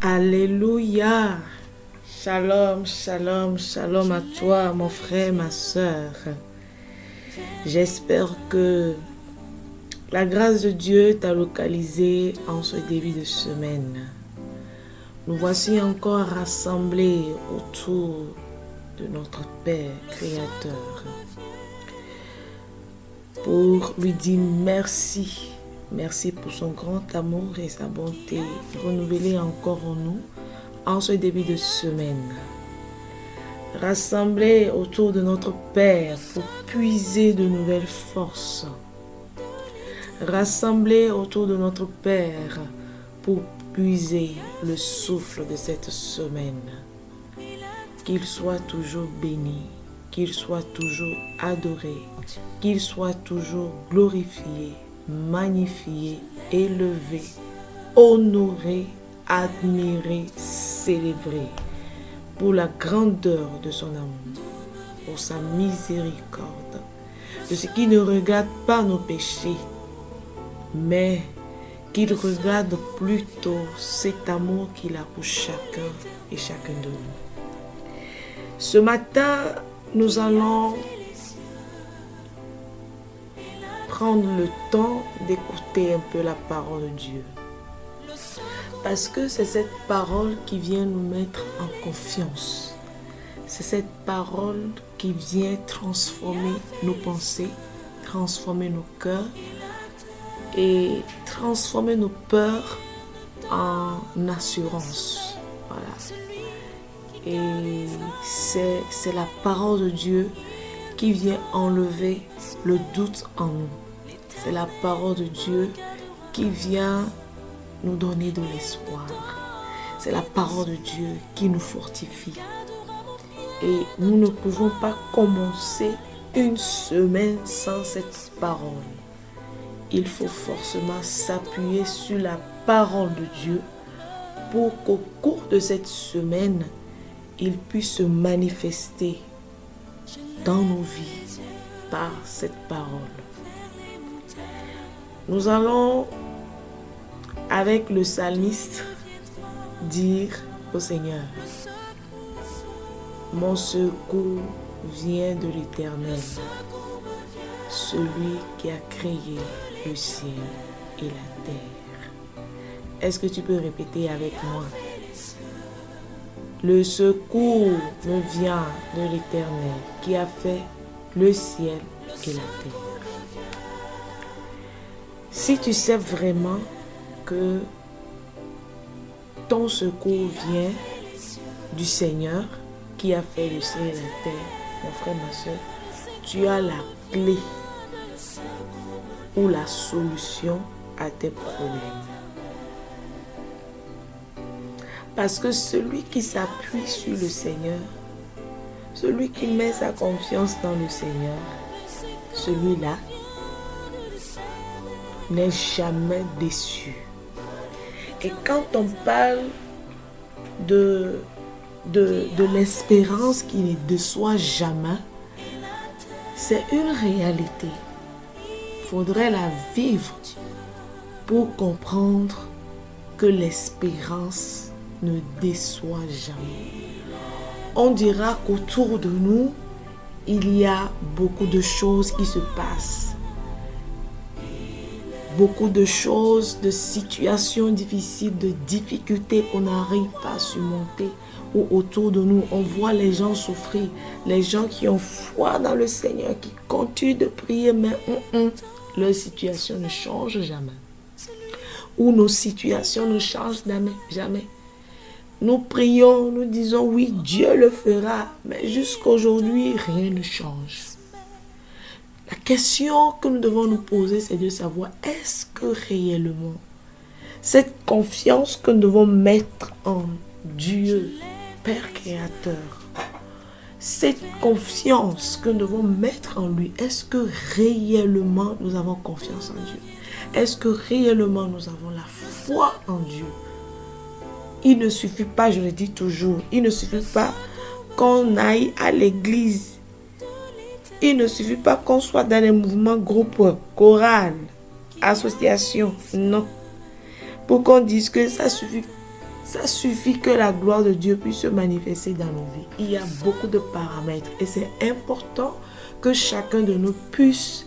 Alléluia. Shalom, shalom, shalom à toi, mon frère, ma soeur. J'espère que la grâce de Dieu t'a localisé en ce début de semaine. Nous voici encore rassemblés autour de notre Père Créateur pour lui dire merci. Merci pour son grand amour et sa bonté renouvelée encore en nous en ce début de semaine. Rassemblés autour de notre Père pour puiser de nouvelles forces. Rassemblés autour de notre Père pour puiser le souffle de cette semaine. Qu'il soit toujours béni, qu'il soit toujours adoré, qu'il soit toujours glorifié, magnifié, élevé, honoré, admiré, célébré pour la grandeur de son amour, pour sa miséricorde, de ce qui ne regarde pas nos péchés, mais qu'il regarde plutôt cet amour qu'il a pour chacun et chacun de nous. Ce matin, nous allons prendre le temps d'écouter un peu la parole de Dieu. Parce que c'est cette parole qui vient nous mettre en confiance. C'est cette parole qui vient transformer nos pensées, transformer nos cœurs et transformer nos peurs en assurance. Voilà. Et c'est la parole de Dieu qui vient enlever le doute en nous. C'est la parole de Dieu qui vient nous donner de l'espoir. C'est la parole de Dieu qui nous fortifie. Et nous ne pouvons pas commencer une semaine sans cette parole. Il faut forcément s'appuyer sur la parole de Dieu pour qu'au cours de cette semaine, il puisse se manifester dans nos vies par cette parole. Nous allons, avec le psalmiste, dire au Seigneur: mon secours vient de l'Éternel, celui qui a créé le ciel et la terre. Est-ce que tu peux répéter avec moi? Le secours me vient de l'Éternel qui a fait le ciel et la terre. Si tu sais vraiment que ton secours vient du Seigneur qui a fait le ciel et la terre, mon frère, ma soeur, tu as la clé ou la solution à tes problèmes. Parce que celui qui s'appuie sur le Seigneur, celui qui met sa confiance dans le Seigneur, celui-là n'est jamais déçu. Et quand on parle de l'espérance qui ne déçoit jamais, c'est une réalité. Il faudrait la vivre pour comprendre que l'espérance ne déçoit jamais. On dira qu'autour de nous, il y a beaucoup de choses qui se passent. Beaucoup de choses, de situations difficiles, de difficultés qu'on n'arrive pas à surmonter. Ou autour de nous, on voit les gens souffrir. Les gens qui ont foi dans le Seigneur, qui continuent de prier, mais leur situation ne change jamais. Ou nos situations ne changent jamais. Nous prions, nous disons oui, Dieu le fera, mais jusqu'aujourd'hui, rien ne change. La question que nous devons nous poser, c'est de savoir, est-ce que réellement, cette confiance que nous devons mettre en Dieu, Père Créateur, cette confiance que nous devons mettre en lui, est-ce que réellement nous avons confiance en Dieu? Est-ce que réellement nous avons la foi en Dieu? Il ne suffit pas, je le dis toujours, il ne suffit pas qu'on aille à l'église. Il ne suffit pas qu'on soit dans les mouvements, groupes, chorales, associations. Non. Pour qu'on dise que ça suffit. ça suffit que la gloire de Dieu puisse se manifester dans nos vies. Il y a beaucoup de paramètres et c'est important que chacun de nous puisse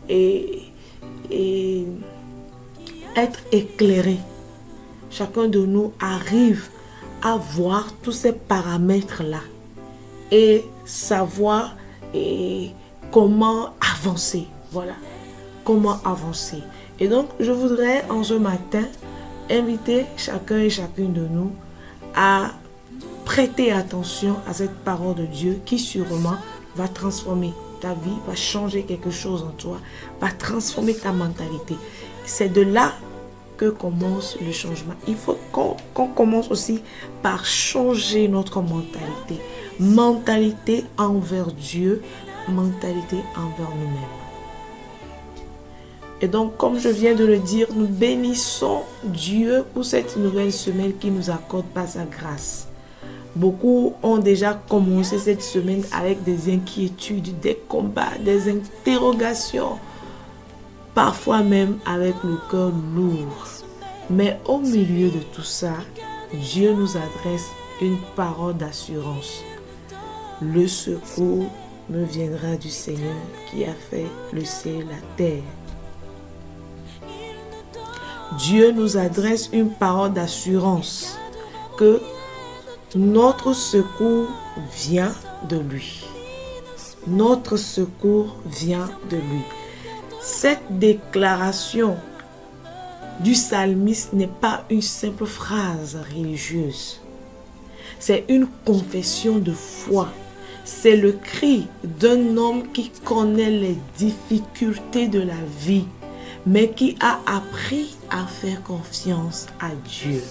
être éclairé. Chacun de nous arrive à voir tous ces paramètres-là et savoir comment avancer. Voilà, comment avancer. Et donc, je voudrais en ce matin inviter chacun et chacune de nous à prêter attention à cette parole de Dieu qui sûrement va transformer ta vie, va changer quelque chose en toi, va transformer ta mentalité. C'est de là que commence le changement. Il faut qu'on commence aussi par changer notre mentalité. Mentalité envers Dieu, mentalité envers nous-mêmes. Et donc, comme je viens de le dire, nous bénissons Dieu pour cette nouvelle semaine qui nous accorde par sa grâce. Beaucoup ont déjà commencé cette semaine avec des inquiétudes, des combats, des interrogations, parfois même avec le cœur lourd. Mais au milieu de tout ça, Dieu nous adresse une parole d'assurance. Le secours me viendra du Seigneur qui a fait le ciel et la terre. Dieu nous adresse une parole d'assurance que notre secours vient de lui. Notre secours vient de lui. Cette déclaration du psalmiste n'est pas une simple phrase religieuse. C'est une confession de foi. C'est le cri d'un homme qui connaît les difficultés de la vie, mais qui a appris à faire confiance à Dieu.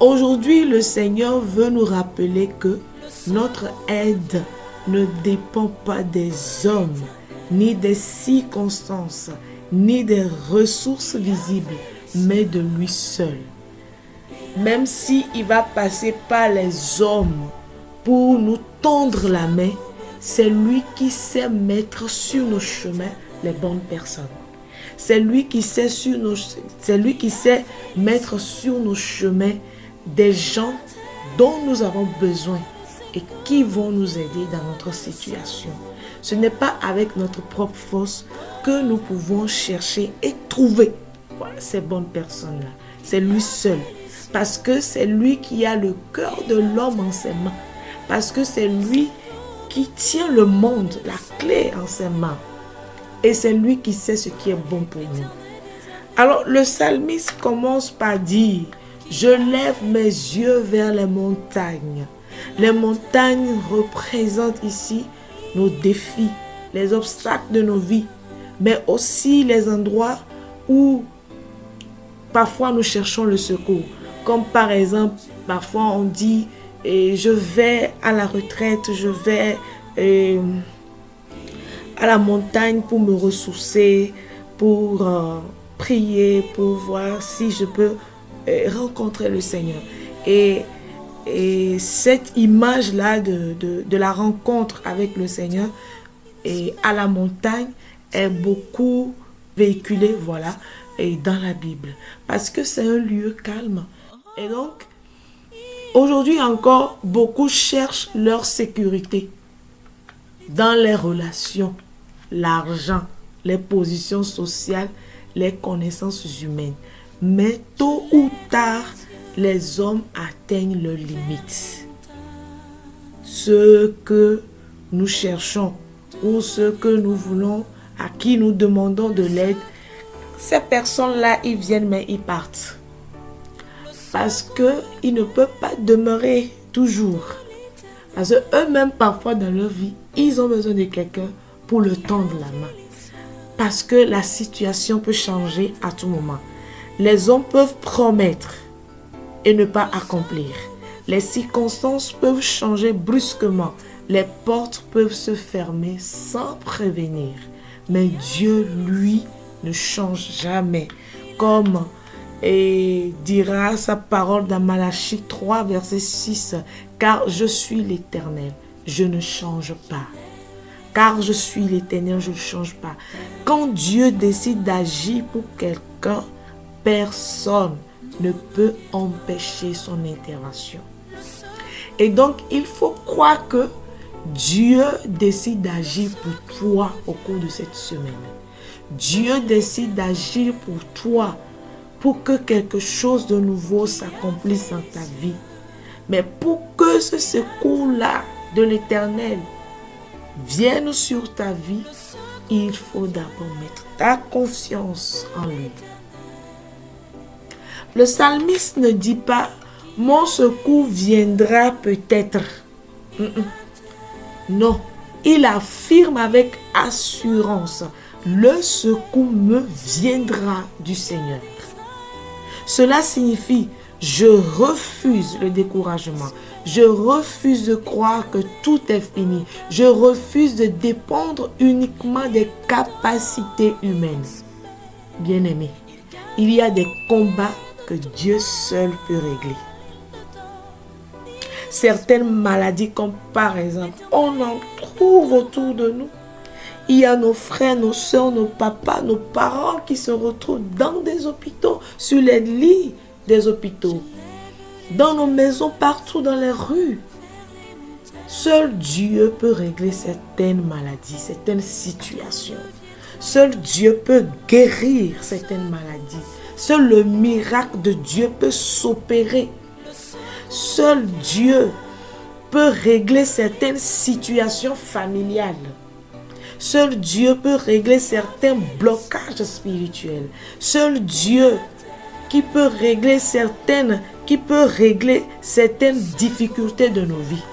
Aujourd'hui, le Seigneur veut nous rappeler que notre aide ne dépend pas des hommes, ni des circonstances, ni des ressources visibles, mais de lui seul. Même s'il va passer par les hommes pour nous tendre la main, c'est lui qui sait mettre sur nos chemins les bonnes personnes. C'est lui qui sait mettre sur nos chemins des gens dont nous avons besoin et qui vont nous aider dans notre situation. Ce n'est pas avec notre propre force que nous pouvons chercher et trouver ces bonnes personnes-là. C'est lui seul. Parce que c'est lui qui a le cœur de l'homme en ses mains. Parce que c'est lui qui tient le monde, la clé en ses mains. Et c'est lui qui sait ce qui est bon pour nous. Alors le psalmiste commence par dire: je lève mes yeux vers les montagnes. Les montagnes représentent ici nos défis, les obstacles de nos vies, mais aussi les endroits où parfois nous cherchons le secours. Comme par exemple, parfois on dit je vais à la retraite, je vais à la montagne pour me ressourcer, pour prier, pour voir si je peux rencontrer le Seigneur. Et cette image-là de la rencontre avec le Seigneur et à la montagne est beaucoup véhiculée, voilà, et dans la Bible. Parce que c'est un lieu calme. Et donc, aujourd'hui encore, beaucoup cherchent leur sécurité dans les relations, l'argent, les positions sociales, les connaissances humaines. Mais tôt ou tard, les hommes atteignent leurs limites. Ce que nous cherchons ou ce que nous voulons, à qui nous demandons de l'aide, ces personnes-là, ils viennent mais ils partent. Parce qu'ils ne peuvent pas demeurer toujours. Parce qu'eux-mêmes, parfois dans leur vie, ils ont besoin de quelqu'un pour le tendre la main. Parce que la situation peut changer à tout moment. Les hommes peuvent promettre et ne pas accomplir. Les circonstances peuvent changer brusquement. Les portes peuvent se fermer sans prévenir. Mais Dieu, lui, ne change jamais. Comme dira sa parole dans Malachie 3, verset 6. Car je suis l'Éternel, je ne change pas. Car je suis l'Éternel, je ne change pas. Quand Dieu décide d'agir pour quelqu'un, personne ne peut empêcher son intervention. Et donc, il faut croire que Dieu décide d'agir pour toi au cours de cette semaine. Dieu décide d'agir pour toi, pour que quelque chose de nouveau s'accomplisse dans ta vie. Mais pour que ce secours-là de l'Éternel vienne sur ta vie, il faut d'abord mettre ta confiance en lui. Le psalmiste ne dit pas « Mon secours viendra peut-être ». Non, il affirme avec assurance « Le secours me viendra du Seigneur ». Cela signifie « Je refuse le découragement ». Je refuse de croire que tout est fini. Je refuse de dépendre uniquement des capacités humaines. Bien-aimés, il y a des combats que Dieu seul peut régler. Certaines maladies, comme par exemple, on en trouve autour de nous. Il y a nos frères, nos soeurs, nos papas, nos parents qui se retrouvent dans des hôpitaux, sur les lits des hôpitaux, dans nos maisons, partout dans les rues. Seul Dieu peut régler certaines maladies, certaines situations. Seul Dieu peut guérir certaines maladies. Seul le miracle de Dieu peut s'opérer. Seul Dieu peut régler certaines situations familiales. Seul Dieu peut régler certains blocages spirituels. Seul Dieu qui peut régler certaines difficultés de nos vies.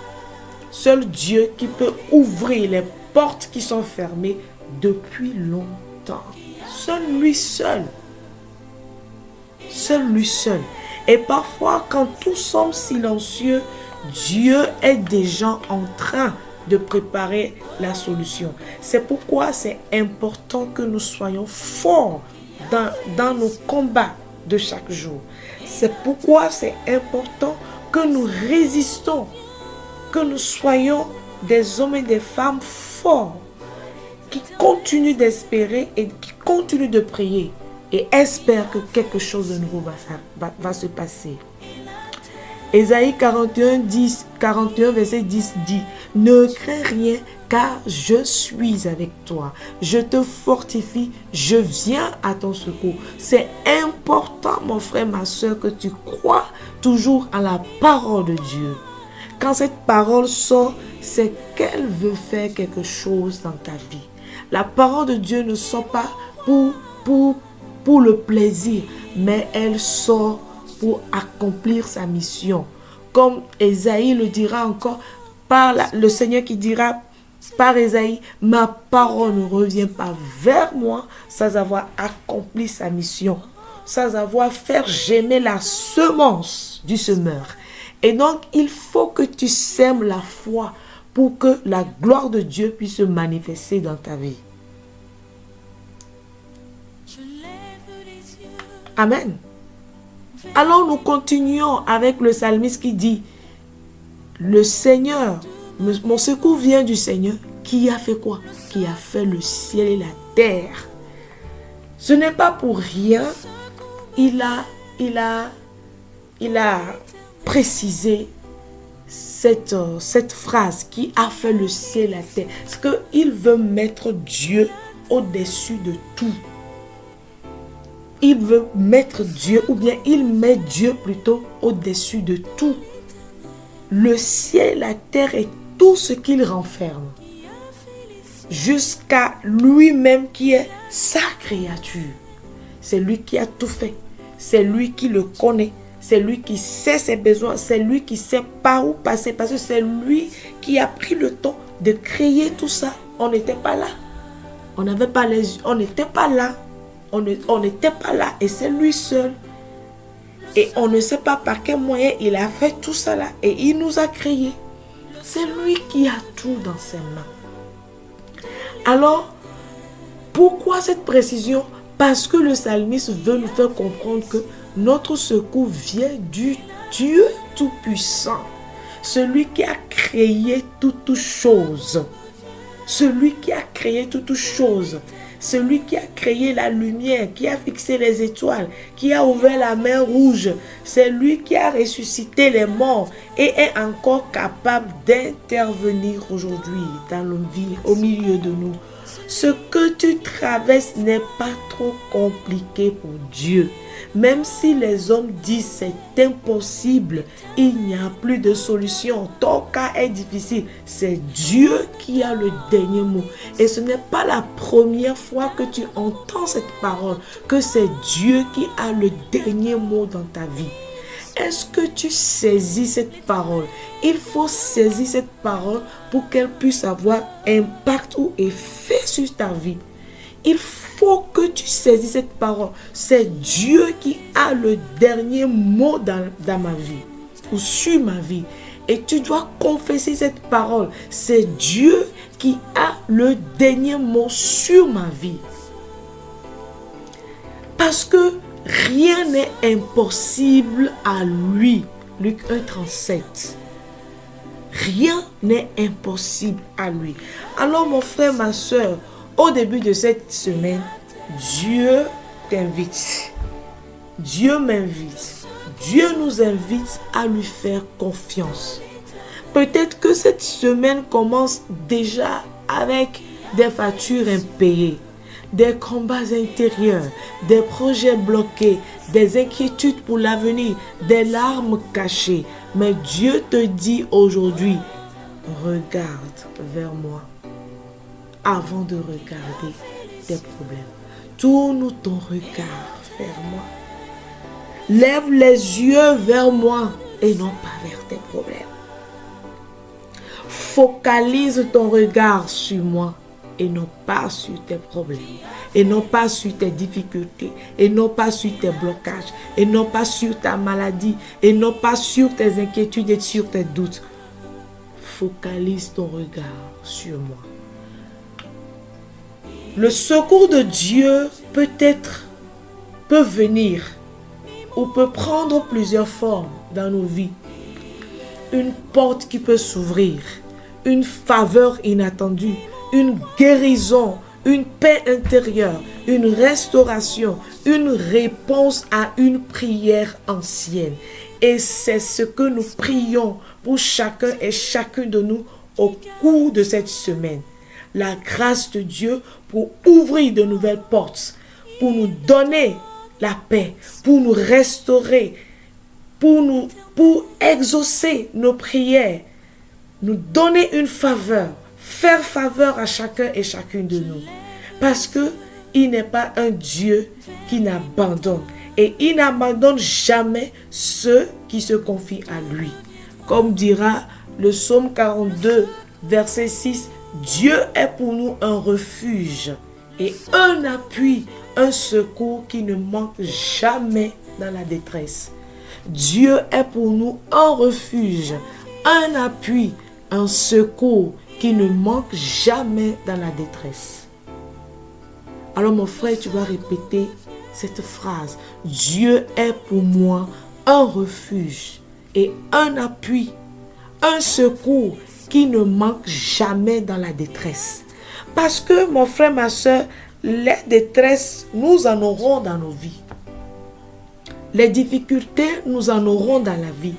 Seul Dieu qui peut ouvrir les portes qui sont fermées depuis longtemps. Seul lui seul. Seul lui seul. Et parfois, quand tous sommes silencieux, Dieu est déjà en train de préparer la solution. C'est pourquoi c'est important que nous soyons forts dans nos combats de chaque jour. C'est pourquoi c'est important que nous résistons, que nous soyons des hommes et des femmes forts, qui continuent d'espérer et qui continuent de prier et espèrent que quelque chose de nouveau va se passer. Ésaïe 41, verset 10 dit « Ne crains rien, car je suis avec toi. Je te fortifie, je viens à ton secours. » C'est important, mon frère, ma soeur, que tu crois toujours à la parole de Dieu. Quand cette parole sort, c'est qu'elle veut faire quelque chose dans ta vie. La parole de Dieu ne sort pas pour le plaisir, mais elle sort pour accomplir sa mission. Comme Ésaïe le dira encore, le Seigneur qui dira par Ésaïe, ma parole ne revient pas vers moi sans avoir accompli sa mission, sans avoir fait germer la semence du semeur. Et donc, il faut que tu sèmes la foi pour que la gloire de Dieu puisse se manifester dans ta vie. Amen. Alors nous continuons avec le psalmiste qui dit, le Seigneur, mon secours vient du Seigneur, qui a fait quoi? Qui a fait le ciel et la terre. Ce n'est pas pour rien, il a précisé cette phrase, qui a fait le ciel et la terre. Parce qu'il veut mettre Dieu au-dessus de tout. Il veut mettre Dieu, ou bien il met Dieu plutôt au-dessus de tout. Le ciel, la terre et tout ce qu'il renferme. Jusqu'à lui-même qui est sa créature. C'est lui qui a tout fait. C'est lui qui le connaît. C'est lui qui sait ses besoins. C'est lui qui sait par où passer. Parce que c'est lui qui a pris le temps de créer tout ça. On n'était pas là. On n'avait pas les yeux. On n'était pas là. On n'était pas là et c'est lui seul. Et on ne sait pas par quel moyen il a fait tout ça là. Et il nous a créés. C'est lui qui a tout dans ses mains. Alors, pourquoi cette précision? Parce que le psalmiste veut nous faire comprendre que notre secours vient du Dieu Tout-Puissant. Celui qui a créé toutes choses. celui qui a créé toutes choses, celui qui a créé la lumière, qui a fixé les étoiles, qui a ouvert la mer rouge, c'est lui qui a ressuscité les morts et est encore capable d'intervenir aujourd'hui dans nos vies, au milieu de nous. Ce que tu traverses n'est pas trop compliqué pour Dieu. Même si les hommes disent c'est impossible, il n'y a plus de solution, ton cas est difficile, c'est Dieu qui a le dernier mot. Et ce n'est pas la première fois que tu entends cette parole, que c'est Dieu qui a le dernier mot dans ta vie. Est-ce que tu saisis cette parole? Il faut saisir cette parole pour qu'elle puisse avoir impact ou effet sur ta vie. Il faut que tu saisisses cette parole. C'est Dieu qui a le dernier mot dans ma vie ou sur ma vie. Et tu dois confesser cette parole. C'est Dieu qui a le dernier mot sur ma vie. Parce que rien n'est impossible à lui. Luc 1,37. Rien n'est impossible à lui. Alors mon frère, ma soeur, au début de cette semaine, Dieu t'invite. Dieu m'invite. Dieu nous invite à lui faire confiance. Peut-être que cette semaine commence déjà avec des factures impayées, des combats intérieurs, des projets bloqués, des inquiétudes pour l'avenir, des larmes cachées. Mais Dieu te dit aujourd'hui, regarde vers moi. Avant de regarder tes problèmes, tourne ton regard vers moi. Lève les yeux vers moi et non pas vers tes problèmes. Focalise ton regard sur moi et non pas sur tes problèmes, et non pas sur tes difficultés, et non pas sur tes blocages, et non pas sur ta maladie, et non pas sur tes inquiétudes et sur tes doutes. Focalise ton regard sur moi. Le secours de Dieu peut venir ou peut prendre plusieurs formes dans nos vies. Une porte qui peut s'ouvrir, une faveur inattendue, une guérison, une paix intérieure, une restauration, une réponse à une prière ancienne. Et c'est ce que nous prions pour chacun et chacune de nous au cours de cette semaine. La grâce de Dieu pour ouvrir de nouvelles portes, pour nous donner la paix, pour nous restaurer, pour exaucer nos prières, nous donner une faveur, faire faveur à chacun et chacune de nous. Parce qu'il n'est pas un Dieu qui n'abandonne. Et il n'abandonne jamais ceux qui se confient à lui. Comme dira le psaume 42, verset 6, Dieu est pour nous un refuge et un appui, un secours qui ne manque jamais dans la détresse. Dieu est pour nous un refuge, un appui, un secours qui ne manque jamais dans la détresse. Alors mon frère, tu vas répéter cette phrase. Dieu est pour moi un refuge et un appui, un secours qui ne manque jamais dans la détresse. Parce que mon frère, ma soeur, les détresses, nous en aurons dans nos vies. Les difficultés, nous en aurons dans la vie.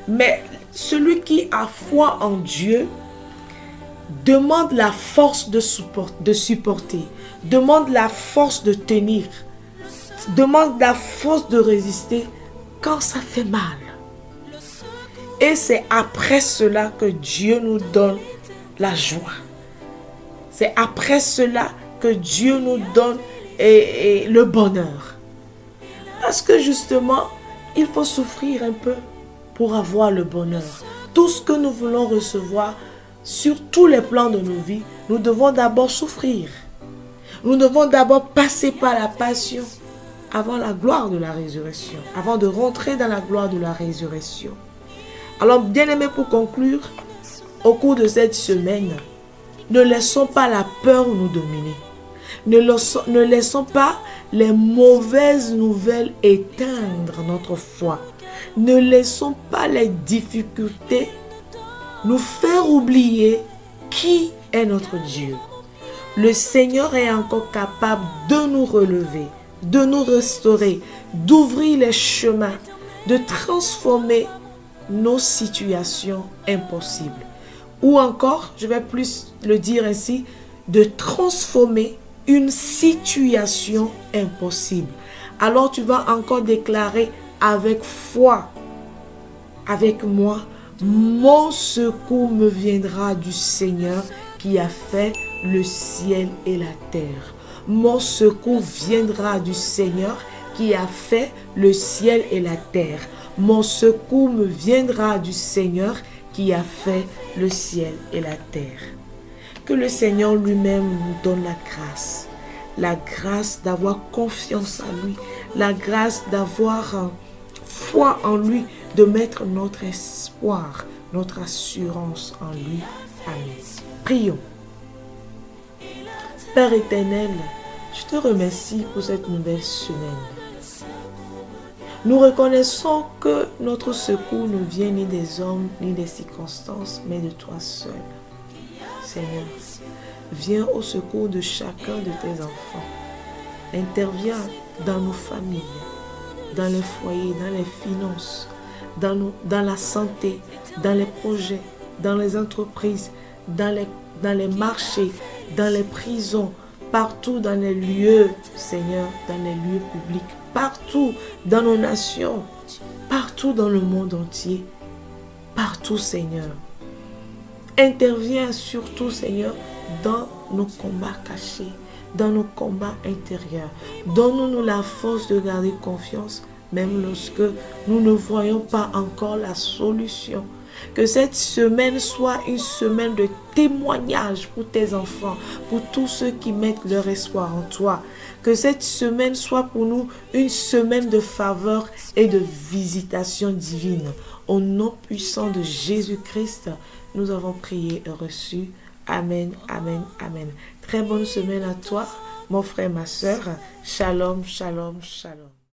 Mais celui qui a foi en Dieu demande la force de supporter, demande la force de tenir, demande la force de résister quand ça fait mal. Et c'est après cela que Dieu nous donne la joie. C'est après cela que Dieu nous donne le bonheur. Parce que justement, il faut souffrir un peu pour avoir le bonheur. Tout ce que nous voulons recevoir sur tous les plans de nos vies, nous devons d'abord souffrir. Nous devons d'abord passer par la passion avant la gloire de la résurrection, avant de rentrer dans la gloire de la résurrection. Alors, bien-aimés, pour conclure, au cours de cette semaine, ne laissons pas la peur nous dominer. Ne laissons pas les mauvaises nouvelles éteindre notre foi. Ne laissons pas les difficultés nous faire oublier qui est notre Dieu. Le Seigneur est encore capable de nous relever, de nous restaurer, d'ouvrir les chemins, de transformer nos situations impossibles. Ou encore, je vais plus le dire ainsi, de transformer une situation impossible. Alors tu vas encore déclarer avec foi, avec moi, mon secours me viendra du Seigneur qui a fait le ciel et la terre. Mon secours viendra du Seigneur qui a fait le ciel et la terre. Mon secours me viendra du Seigneur qui a fait le ciel et la terre. Que le Seigneur lui-même nous donne la grâce d'avoir confiance en lui, la grâce d'avoir foi en lui, de mettre notre espoir, notre assurance en lui. Amen. Prions. Père éternel, je te remercie pour cette nouvelle semaine. Nous reconnaissons que notre secours ne vient ni des hommes, ni des circonstances, mais de toi seul. Seigneur, viens au secours de chacun de tes enfants. Interviens dans nos familles, dans les foyers, dans les finances, dans la santé, dans les projets, dans les entreprises, dans les marchés, dans les prisons, partout dans les lieux, Seigneur, dans les lieux publics, partout dans nos nations, partout dans le monde entier, partout, Seigneur. Interviens surtout, Seigneur, dans nos combats cachés, dans nos combats intérieurs. Donne-nous la force de garder confiance, même lorsque nous ne voyons pas encore la solution. Que cette semaine soit une semaine de témoignage pour tes enfants, pour tous ceux qui mettent leur espoir en toi. Que cette semaine soit pour nous une semaine de faveur et de visitation divine. Au nom puissant de Jésus-Christ, nous avons prié et reçu. Amen, amen, amen. Très bonne semaine à toi, mon frère, ma soeur. Shalom, shalom, shalom.